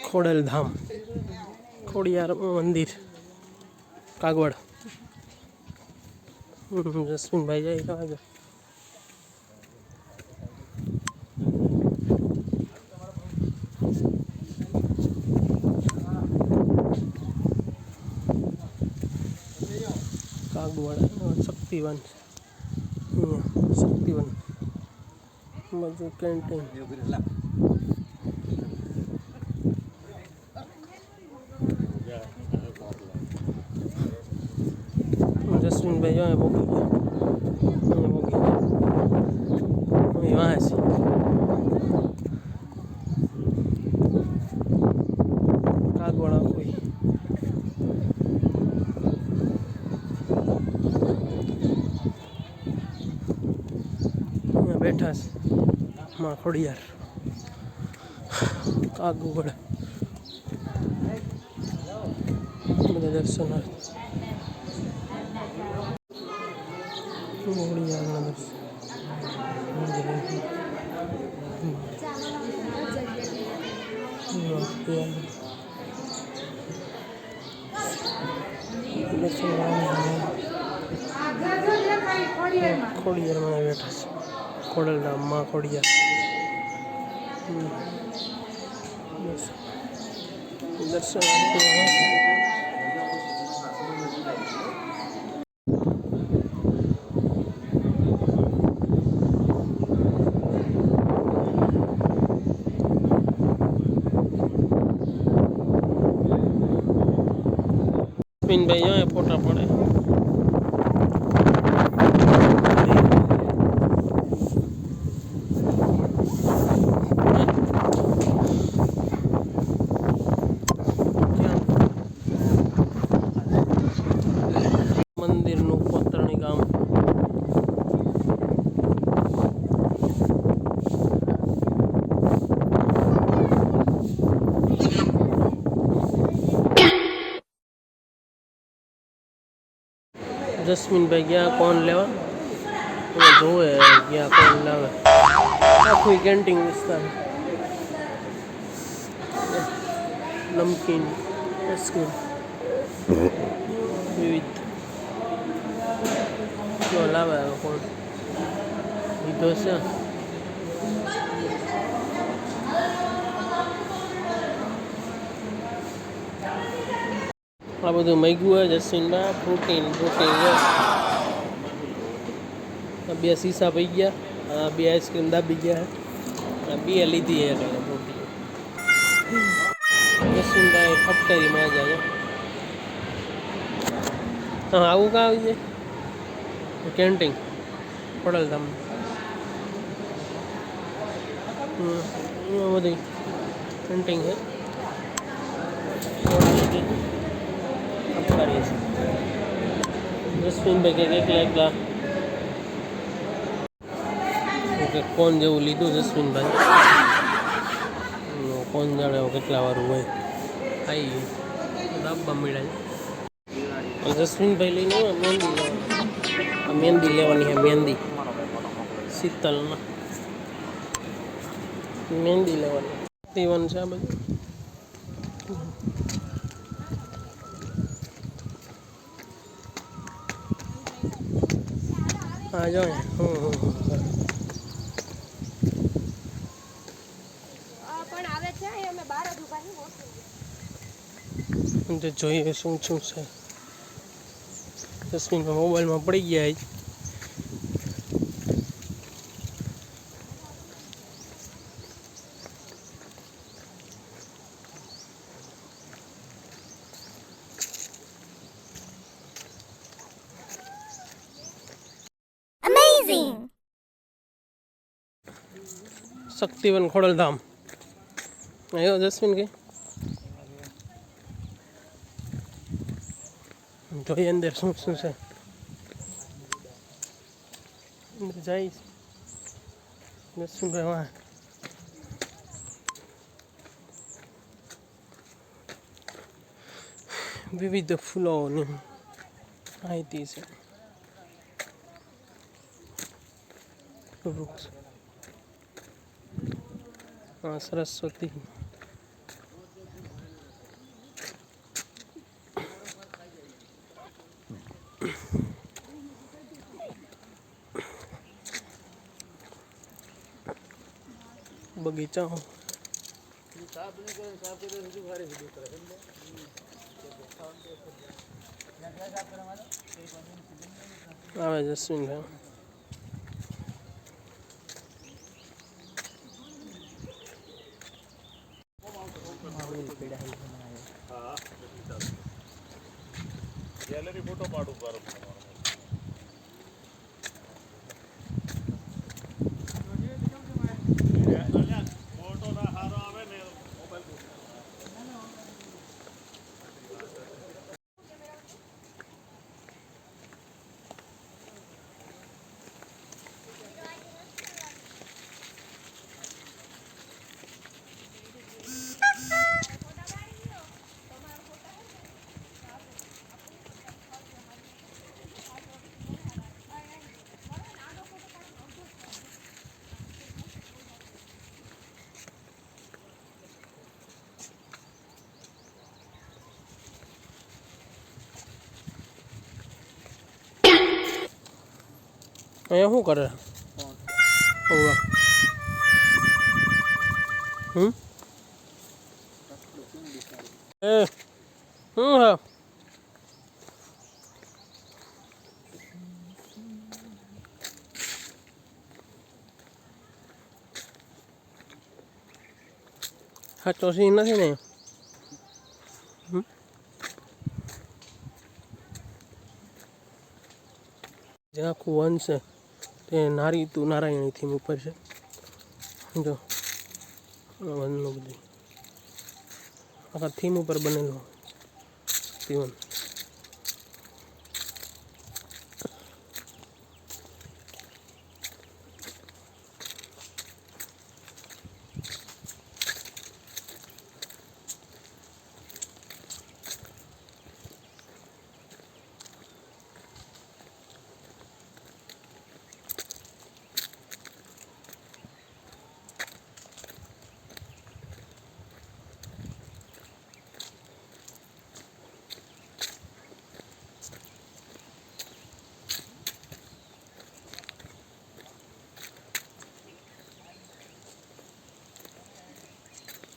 ખોડલધામ ખોડિયાર મંદિર કાગવડ. જસ્મીનભાઈ જાય કાગળ. કાગવડ શક્તિવન, શક્તિવન બાજુ કેન્ટીન. જસ્મીનભાઈ જાય પોકી ગયા, પોકી ગયા વાહ છે. કાગવડ કોઈ બેઠા છે માં ખોડિયાર કાગવડ બધા દર્શનાર્થ. ખોડિયારના દર્શન ખોડિયારમાં બેઠા છે. ખોડલધામ માં ખોડિયાર દર્શન. જસ્મીનભાઈ જાય ફોટા પડે. મંદિરનું કોતરણી કામ. જસ્મીનભાઈ ગયા કોણ લેવા જોવે, ગયા કોણ લાવે. આખું કેન્ટીન વિસ્તાર, નમકીન આઈસ્ક્રીમ વિવિધ જો લાવે. કોણ લીધો છે? આ બધું મગ્યું હોય જસ્મીનમાં. પ્રોટીન બે સીસા પી ગયા, બે આઈસ્ક્રીમ દાબી ગયા, બે લીધી હે કઈ પ્રોટીન. જસ્મીનભાઈ ફટકારીમાં જાય. હા આવું કાં આવી જાય કેન્ટીન ખોડલધામ. બધી કેન્ટીન છે. જસ્મીનભાઈ કંઈક એકલા કોણ જેવું લીધું જસ્મીનભાઈ. કોણ જાણે કેટલા વાળું હોય. આવી ગયું દાબા મળ્યા. જસ્મીનભાઈ લઈને મહેંદી લેવાની. મહેંદી લેવાની છે. મહેંદી શીતલના મહેંદી લેવાની. દીવન છે આ બધું. હા જો જોઈએ શું શું છે. જસ્મીનમાં મોબાઈલમાં પડી ગયા. શક્તિવન ખોડલધામ આવ્યો જસ્મીન કે જોઈએ અંદર શું શું છે. અંદર જાય જસ્મીનભાઈ વાહ. વિવિધ ફૂલોની માહિતી છે. વૃક્ષ સરસ્વતી બગીચા આવે જસ્મીનભાઈ ગેલેરી ફોટો પાડું પર ફોટો ના સારો આવે ને મોબાઈલ અહીંયા શું કરે એ શું હા સાચો સી નથી ને જે આખું વન છે તે નારી તું નારાયણી થીમ ઉપર છે જો વનનું બધું આખા થીમ ઉપર બનેલું જીવન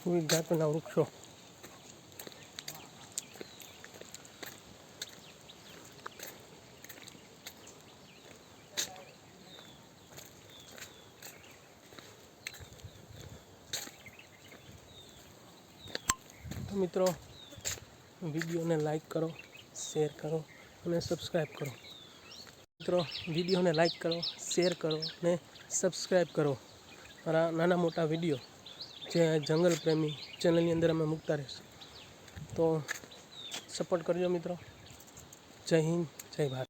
વિવિધ જાતના વૃક્ષો તો મિત્રો વિડીયોને લાઈક કરો શેર કરો અને સબસ્ક્રાઈબ કરો મિત્રો વિડીયોને લાઈક કરો શેર કરો અને સબસ્ક્રાઈબ કરો મારા નાના મોટા વિડીયો જે જંગલ પ્રેમી ચેનલની અંદર અમે મૂકતા રહીશું તો સપોર્ટ કરજો મિત્રો જય હિન્દ જય ભારત